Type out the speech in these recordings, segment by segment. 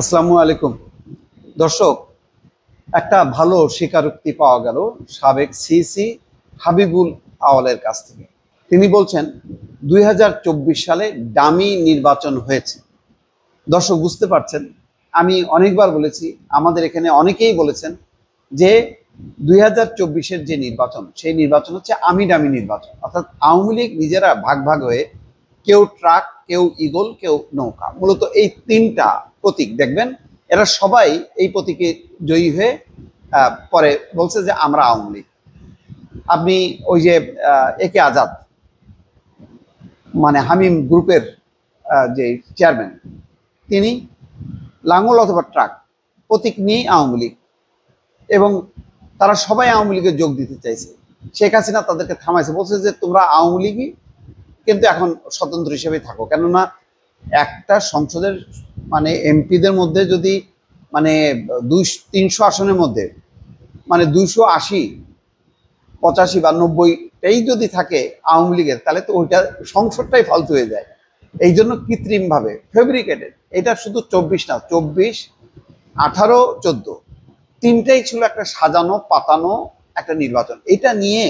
আসসালামু আলাইকুম দর্শক, একটা ভালো স্বীকারোক্তি পাওয়া গেল সাবেক সিসি হাবিবুল আওয়ালের কাছ থেকে। তিনি বলছেন 2024 সালে ডামি নির্বাচন হয়েছে। দর্শক বুঝতে পারছেন, আমি অনেকবার বলেছি, আমাদের এখানে অনেকেই বলেছেন যে 2024-এর যে নির্বাচন, সেই নির্বাচন হচ্ছে আমি ডামি নির্বাচন, অর্থাৎ আওয়ামী লীগ নিজেরা ভাগ ভাগ হয়ে কেউ ট্রাক, কেউ ঈগল, কেউ নৌকা, মূলত এই তিনটা প্রতীক দেখবেন, এরা সবাই এই প্রতীকে জয়ী হয়ে পরে বলছে যে আমরা আওয়ামী লীগ। আপনি ওই যে একে আজাদ, মানে হামিম গ্রুপের যে চেয়ারম্যান, তিনি লাঙ্গল অথবা ট্রাক প্রতীক নিয়েই আওয়ামী লীগ, এবং তারা সবাই আওয়ামী লীগে যোগ দিতে চাইছে। শেখ হাসিনা তাদেরকে থামাইছে, বলছে যে তোমরা আওয়ামী লীগই, কিন্তু এখন স্বতন্ত্র হিসেবে থাকো। কেননা একটা সংসদের মানে এমপিদের মধ্যে যদি মানে 300 আসনের মধ্যে মানে 280, 85 বা 90টাই যদি থাকে আওয়ামী লীগের, তাহলে তো ওইটা সংসদটাই ফালতু হয়ে যায়। এই জন্য কৃত্রিমভাবে ফেব্রিকেটেড, এটা শুধু 24 না, 24, 18, 14 তিনটাই ছিল একটা সাজানো পাতানো একটা নির্বাচন। এটা নিয়ে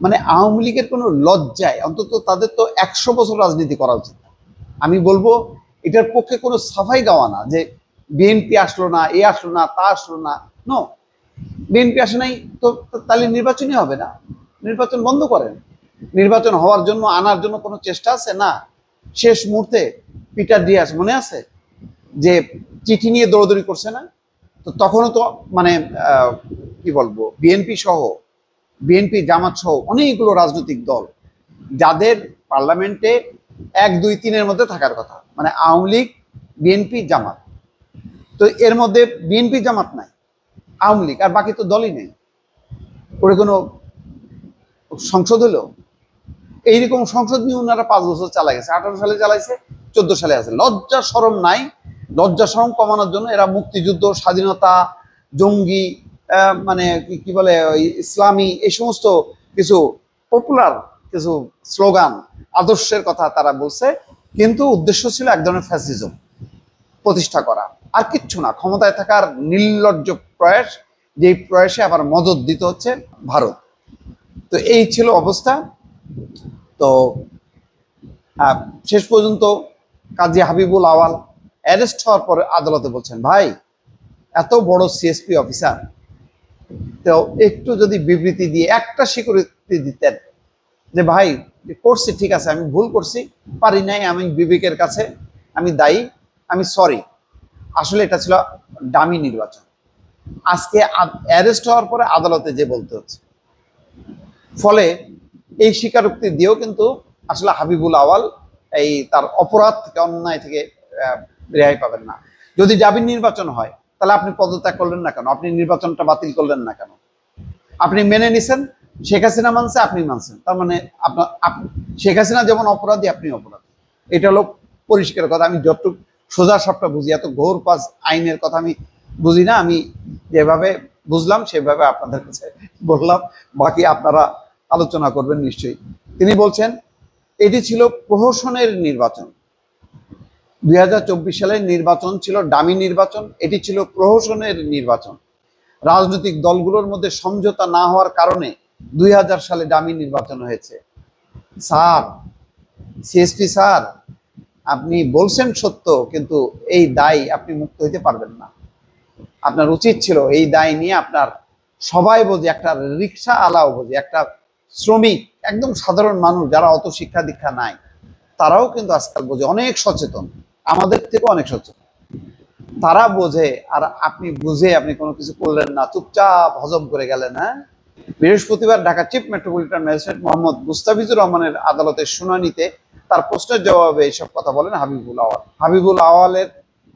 মানে আওয়ামী লীগের কোনো লজ্জায়, অন্তত তাদের তো 100 বছর রাজনীতি করা উচিত। আমি বলবো এটার পক্ষে কোনো সাফাই গাওয়া না যে বিএনপি আসলো না, এ আসলো না, তা আসলো না। নো, বিএনপি আসে নাই তো তাহলে নির্বাচনই হবে না। নির্বাচন বন্ধ করেন। নির্বাচন হওয়ার জন্য, আনার জন্য কোনো চেষ্টা আছে না? শেষ মুহূর্তে পিটার ডিয়াস মনে আছে যে চিঠি নিয়ে দৌড়দৌড়ি করছে না? তো তখনও তো মানে কি বলবো, বিএনপি জামাত সহ অনেকগুলো রাজনৈতিক দল যাদের পার্লামেন্টে 1, 2, 3-এর মধ্যে থাকার কথা, মানে আওয়ামী লীগ, বিএনপি, জামাত। তো এর মধ্যে বিএনপি জামাত নাই, আওয়ামী লীগ, আর বাকি তো দলই নেই। ওর কোনো সংসদ হলো? এইরকম সংসদ নিয়ে ওনারা 5 বছর চালা গেছে, 18 সালে চালাইছে, 14 সালে আছে। লজ্জা শরম নাই। লজ্জা শরম কমানোর জন্য এরা মুক্তিযুদ্ধ, স্বাধীনতা, জঙ্গি, মানে কি বলে ইসলামী, এই সমস্ত কিছু পপুলার কিছু স্লোগান, আদর্শের কথা তারা বলছে, কিন্তু উদ্দেশ্য ছিল এক ধরনের ফ্যাসিজম প্রতিষ্ঠা করা, আর কিচ্ছু না। ক্ষমতায় থাকার নির্লজ্জ প্রয়াস, যেই প্রয়াসে আবার মদত দিতে হচ্ছে ভারত। তো এই ছিল অবস্থা। তো শেষ পর্যন্ত কাজী হাবিবুল আওয়াল অ্যারেস্ট হওয়ার পরে আদালতে বলছেন, ভাই এত বড় সিএসপি অফিসার, তো একটু যদি বিবৃতি দিয়ে একটা স্বীকৃতি দিতেন যে ভাই করছি, ঠিক আছে, আমি ভুল করছি, পারি নাই, আমি বিবেকের কাছে আমি দায়ী, আমি সরি, আসলে এটা ছিল ডামি নির্বাচন। আজকে অ্যারেস্ট হওয়ার পরে আদালতে যে বলতে হচ্ছে, ফলে এই স্বীকারোক্তি দিয়েও কিন্তু আসলে হাবিবুল আওয়াল এই তার অপরাধ থেকে, অন্যায় থেকে রেহাই পাবেন না। যদি ডামি নির্বাচন হয়, তাহলে আপনি পদত্যাগ করলেন না কেন? আপনি নির্বাচনটা বাতিল করলেন না কেন? আপনি মেনে নিছেন, শেখ হাসিনা মানছে, আপনি মানছেন, তার মানে আপনার শেখ হাসিনা যেমন অপরাধী, আপনি অপরাধী। এটা হলো পরিষ্কার কথা। আমি যতটুকু সোজা সাপটা বুঝি, এত ঘোর পাস আইনের কথা আমি বুঝি না। আমি যেভাবে বুঝলাম সেভাবে আপনাদের কাছে বললাম, বাকি আপনারা আলোচনা করবেন নিশ্চয়ই। তিনি বলছেন এটি ছিল প্রহসনের নির্বাচন। 2024 সালের নির্বাচন ছিল ডামি নির্বাচন, এটি ছিল প্রহসনের নির্বাচন। রাজনৈতিক দলগুলোর মধ্যে সমঝোতা না হওয়ার কারণে 2000 সালে ডামি নির্বাচন হয়েছে। স্যার, সিএসপি স্যার, আপনি বলছেন সত্য, কিন্তু এই দায় আপনি মুক্ত হইতে পারবেন না। আপনার উচিত ছিল এই দায় নিয়ে আপনার, সবাই বোঝে, একটা রিক্সা আলাও বোঝে, একটা শ্রমিক, একদম সাধারণ মানুষ যারা অত শিক্ষা দীক্ষা নাই, তারাও কিন্তু আজকাল বোঝে, অনেক সচেতন, আমাদের থেকে অনেক সচেতন, তারা বোঝে। আর আপনি বুঝে আপনি কোনো কিছু করলেন না, চুপচাপ হজম করে গেলেন। হ্যাঁ, বৃহস্পতিবার Dhaka chief metropolitan magistrate Mohammad Mustafizur রহমানের আদালতের শুনানিতে তার প্রশ্নের জবাবে এইসব কথা বলেন হাবিবুল আওয়াল। হাবিবুল আওয়ালের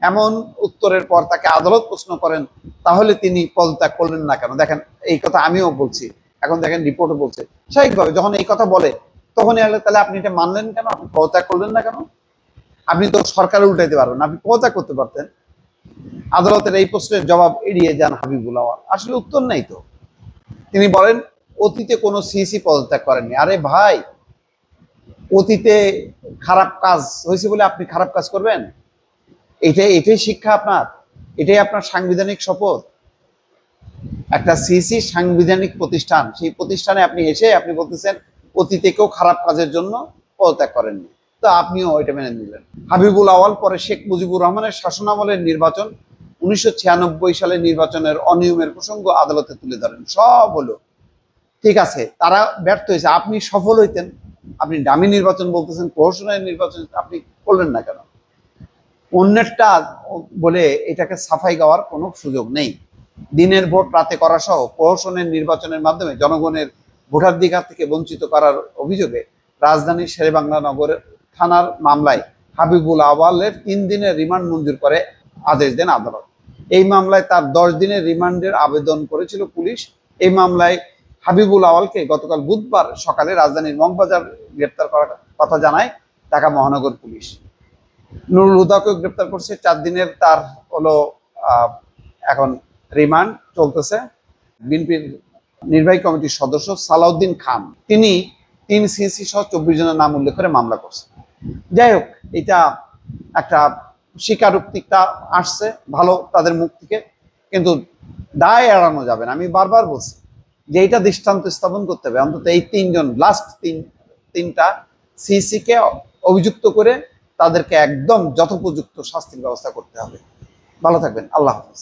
এমন উত্তরের পর তাকে আদালত প্রশ্ন করেন, তাহলে তিনি পদত্যাগ করলেন না কেন? দেখেন, এই কথা আমিও বলছি, এখন দেখেন রিপোর্টও বলছে। স্বাভাবিকভাবে যখন এই কথা বলে, তখনই তাহলে আপনি এটা মানলেন কেন? আপনি পদত্যাগ করলেন না কেন? আপনি তো সরকার উল্টাইতে পারবেন, আপনি পদত্যাগ করতে পারতেন। আদালতের এই প্রশ্নের জবাব এড়িয়ে যান হাবিবুল আওয়াল, আসলে উত্তর নেই তো। তিনি বলেন অতীতে কোনো সিসি পদত্যাগ করেননি। আরে ভাই, অতীতে খারাপ কাজ হয়েছে বলে আপনি খারাপ কাজ করবেন? এটাই শিক্ষা আপনার, এটাই আপনার সাংবিধানিক শপথ। একটা সিসি সাংবিধানিক প্রতিষ্ঠান, সেই প্রতিষ্ঠানে আপনি এসে আপনি বলতেছেন অতীতে কেউ খারাপ কাজের জন্য পদত্যাগ করেননি, তো আপনিও ওইটা মেনে নিলেন। হাবিবুল আওয়াল পরে শেখ মুজিবুর রহমানের শাসনামলের নির্বাচন 1996 সালের নির্বাচনের অনিয়মের প্রসঙ্গ আদালতে তুলে ধরেন। সব হলো ঠিক আছে, তারা ব্যর্থ হয়েছে, আপনি সফল হইতেন। আপনি ডামি নির্বাচন বলতেছেন, প্রহসনের নির্বাচন আপনি করলেন না কেন? অন্যেরটা বলে এটাকে সাফাই গাওয়ার কোনো সুযোগ নেই। দিনের ভোট রাতে করা সহ প্রহসনের নির্বাচনের মাধ্যমে জনগণের ভোটাধিকার থেকে বঞ্চিত করার অভিযোগে রাজধানীর শেরেবাংলা নগরের থানার মামলায় হাবিবুল আওয়ালের 3 দিনের রিমান্ড মঞ্জুর করে আদেশ দেন আদালত। এই মামলায় তার 10 দিনের রিমান্ডের আবেদন করেছিল পুলিশ। এই মামলায় হাবিবুল আওয়ালকে গতকাল বুধবার সকালে রাজধানীর মগবাজার গ্রেপ্তার করার কথা জানায় ঢাকা মহানগর পুলিশ। নুরুল হুদাকেও গ্রেপ্তার করছে। 4 দিনের তার হলো এখন রিমান্ড চলতেছে। বিএনপির নির্বাহী কমিটির সদস্য সালাউদ্দিন খান, তিনি 3 সিসি সহ 24 জনের নাম উল্লেখ করে মামলা করছেন। যাই হোক, এটা একটা স্বীকারোক্তিটা আসছে ভালো তাদের মুখ থেকে, কিন্তু দায় এড়ানো যাবে না। আমি বারবার বলছি যে এইটা দৃষ্টান্ত স্থাপন করতে হবে, অন্তত এই 3 জন লাস্ট তিনটা সিসিকে অভিযুক্ত করে তাদেরকে একদম যথোপযুক্ত শাস্তির ব্যবস্থা করতে হবে। ভালো থাকবেন, আল্লাহ হাফেজ।